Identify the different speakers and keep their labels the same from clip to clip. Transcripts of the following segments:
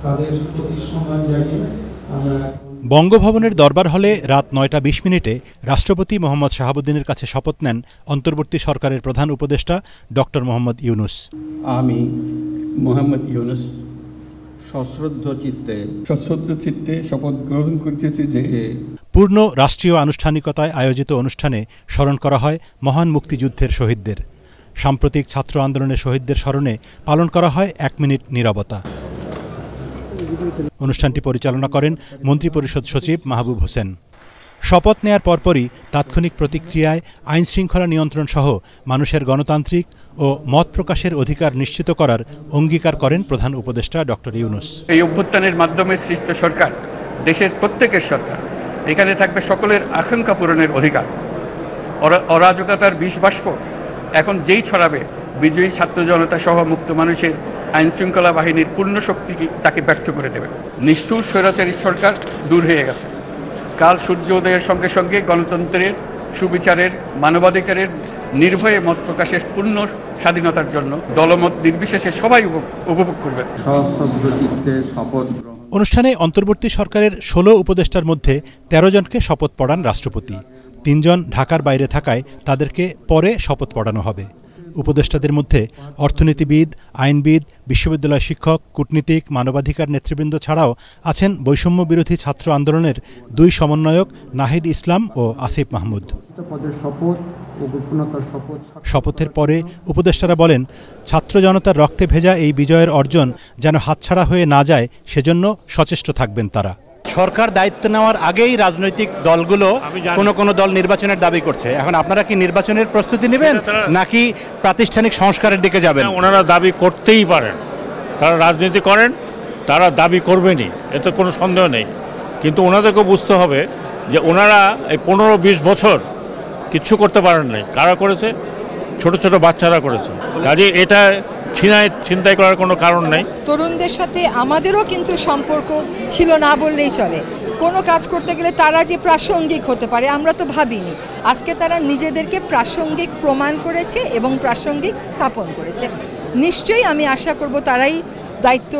Speaker 1: তাদের প্রতি সম্মান জানিয়ে আমরা
Speaker 2: বঙ্গভবনের দরবার হলে রাত ৯টা ২০ মিনিটে রাষ্ট্রপতি মোহাম্মদ শাহাবুদ্দিনের কাছে শপথ নেন অন্তর্বর্তী সরকারের প্রধান উপদেষ্টা ডক্টর মোহাম্মদ ইউনূস।
Speaker 3: আমি মোহাম্মদ ইউনূস সশ্রদ্ধ চিত্তে শপথ গ্রহণ করিতেছি যে
Speaker 2: পূর্ণ রাষ্ট্রীয় আনুষ্ঠানিকতায় আয়োজিত অনুষ্ঠানে স্মরণ করা হয় মহান মুক্তিযুদ্ধের শহীদদের। সাম্প্রতিক ছাত্র আন্দোলনের শহীদদের স্মরণে পালন করা হয় ১ মিনিট নীরবতা। অনুষ্ঠানটি পরিচালনা করেন মন্ত্রিপরিষদ সচিব মাহবুব হোসেন। শপথ নেয়ার পরপরই তাৎক্ষণিক প্রতিক্রিয়ায় আইনশৃঙ্খলা নিয়ন্ত্রণ সহ মানুষের গণতান্ত্রিক ও মত প্রকাশের অধিকার নিশ্চিত করার অঙ্গীকার করেন প্রধান উপদেষ্টা ডক্টর ইউনূস।
Speaker 4: এই অভ্যুত্থানের মাধ্যমে সৃষ্ট সরকার দেশের প্রত্যেকের সরকার। এখানে থাকবে সকলের আকাঙ্ক্ষা পূরণের অধিকার। অরাজকতার বিষবাষ্প এখন যেই ছড়াবে বিজয়ী ছাত্র জনতা সহ মুক্ত মানুষের আইন শৃঙ্খলা বাহিনীর পূর্ণ শক্তি তাকে ব্যর্থ করে দেবে। নিষ্ঠুর স্বৈরাচারী সরকার দূর হয়ে গেছে। কাল সূর্য উদয়ের সঙ্গে সঙ্গে গণতন্ত্রের, সুবিচারের, মানবাধিকারের নির্ভয়ে মত প্রকাশের পূর্ণ স্বাধীনতার জন্য দলমত নির্বিশেষে সবাই উপভোগ করবে।
Speaker 2: অনুষ্ঠানে অন্তর্বর্তী সরকারের ১৬ উপদেষ্টার মধ্যে ১৩ জনকে শপথ পড়ান রাষ্ট্রপতি। ৩ জন ঢাকার বাইরে থাকায় তাদেরকে পরে শপথ পড়ানো হবে। উপদেষ্টাদের মধ্যে অর্থনীতিবিদ, আইনবিদ, বিশ্ববিদ্যালয় শিক্ষক, কূটনীতিক, মানবাধিকার নেতৃবৃন্দ ছাড়াও আছেন বৈষম্য বিরোধী ছাত্র আন্দোলনের ২ সমন্বয়ক নাহিদ ইসলাম ও আসিফ মাহমুদ। শপথের পরে উপদেষ্টারা বলেন, ছাত্র জনতার রক্তে ভেজা এই বিজয়ের অর্জন যেন হাতছাড়া হয়ে না যায়, সেজন্য সচেষ্ট থাকবেন তারা। সরকার দায়িত্ব নেওয়ার আগেই রাজনৈতিক দলগুলো কোনো দল নির্বাচনের দাবি করছে। এখন আপনারা কি নির্বাচনের প্রস্তুতি নেবেন নাকি প্রাতিষ্ঠানিক সংস্কারের দিকে যাবেন?
Speaker 5: ওনারা দাবি করতেই পারেন, তারা রাজনীতি করেন, তারা দাবি করবেনই, এতে কোনো সন্দেহ নেই। কিন্তু ওনাদেরকে বুঝতে হবে যে ওনারা এই ১৫-২০ বছর কিচ্ছু করতে পারেন নাই। কারা করেছে? ছোট ছোট বাচ্চারা করেছে। কাজে এটা ছিনতাই করার কোনো কারণ নাই।
Speaker 6: তরুণদের সাথে আমাদেরও কিন্তু সম্পর্ক ছিল না বললেই চলে। কোনো কাজ করতে গেলে তারা যে প্রাসঙ্গিক হতে পারে আমরা তো ভাবিনি। আজকে তারা নিজেদেরকে প্রাসঙ্গিক প্রমাণ করেছে এবং প্রাসঙ্গিক স্থাপন করেছে। নিশ্চয়ই আমি আশা করব তারাই দায়িত্ব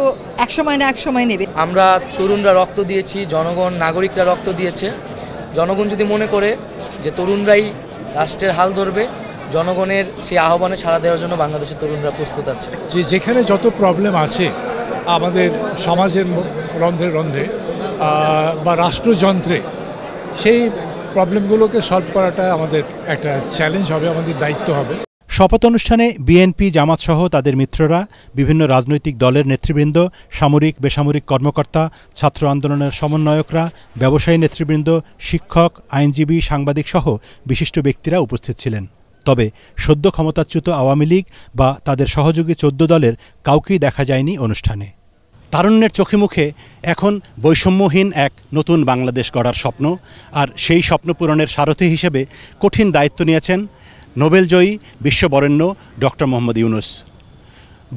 Speaker 6: একসময় না একসময় নেবে।
Speaker 7: আমরা তরুণরা রক্ত দিয়েছি, জনগণ, নাগরিকরা রক্ত দিয়েছে। জনগণ যদি মনে করে যে তরুণরাই রাষ্ট্রের হাল ধরবে, জনগণের সেই আহ্বানে সাড়া দেওয়ার জন্য বাংলাদেশের তরুণরা প্রস্তুত আছে।
Speaker 8: যেখানে যত প্রবলেম আছে আমাদের সমাজের রন্ধ্রে রন্ধ্রে বা রাষ্ট্রযন্ত্রে, সেই প্রবলেমগুলোকে সলভ করাটা আমাদের একটা চ্যালেঞ্জ হবে, আমাদের দায়িত্ব হবে।
Speaker 2: শপথ অনুষ্ঠানে বিএনপি, জামাত সহ তাদের মিত্ররা, বিভিন্ন রাজনৈতিক দলের নেতৃবৃন্দ, সামরিক বেসামরিক কর্মকর্তা, ছাত্র আন্দোলনের সমন্বয়করা, ব্যবসায়ী নেতৃবৃন্দ, শিক্ষক, আইনজীবী, সাংবাদিক সহ বিশিষ্ট ব্যক্তিরা উপস্থিত ছিলেন। তবে সদ্য ক্ষমতাচ্যুত আওয়ামী লীগ বা তাদের সহযোগী ১৪ দলের কাউকেই দেখা যায়নি অনুষ্ঠানে। তারুণ্যের চোখে মুখে এখন বৈষম্যহীন এক নতুন বাংলাদেশ গড়ার স্বপ্ন, আর সেই স্বপ্ন পূরণের সারথি হিসেবে কঠিন দায়িত্ব নিয়েছেন নোবেলজয়ী বিশ্ববরেণ্য ডক্টর মোহাম্মদ ইউনূস।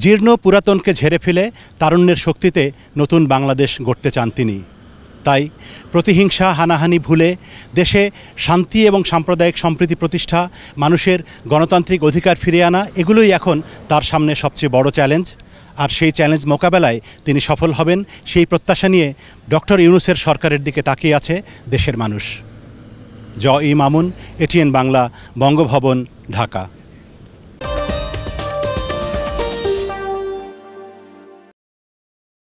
Speaker 2: জীর্ণ পুরাতনকে ঝেড়ে ফেলে তারুণ্যের শক্তিতে নতুন বাংলাদেশ গড়তে চান তিনি। তাই প্রতিহিংসা, হানাহানি ভুলে দেশে শান্তি এবং সাম্প্রদায়িক সম্প্রীতি প্রতিষ্ঠা, মানুষের গণতান্ত্রিক অধিকার ফিরিয়ে আনা, এগুলোই এখন তার সামনে সবচেয়ে বড় চ্যালেঞ্জ। আর সেই চ্যালেঞ্জ মোকাবেলায় তিনি সফল হবেন, সেই প্রত্যাশা নিয়ে ডক্টর ইউনূসের সরকারের দিকে তাকিয়ে আছে দেশের মানুষ। ই মামুন, এটিএন বাংলা, বঙ্গভবন, ঢাকা।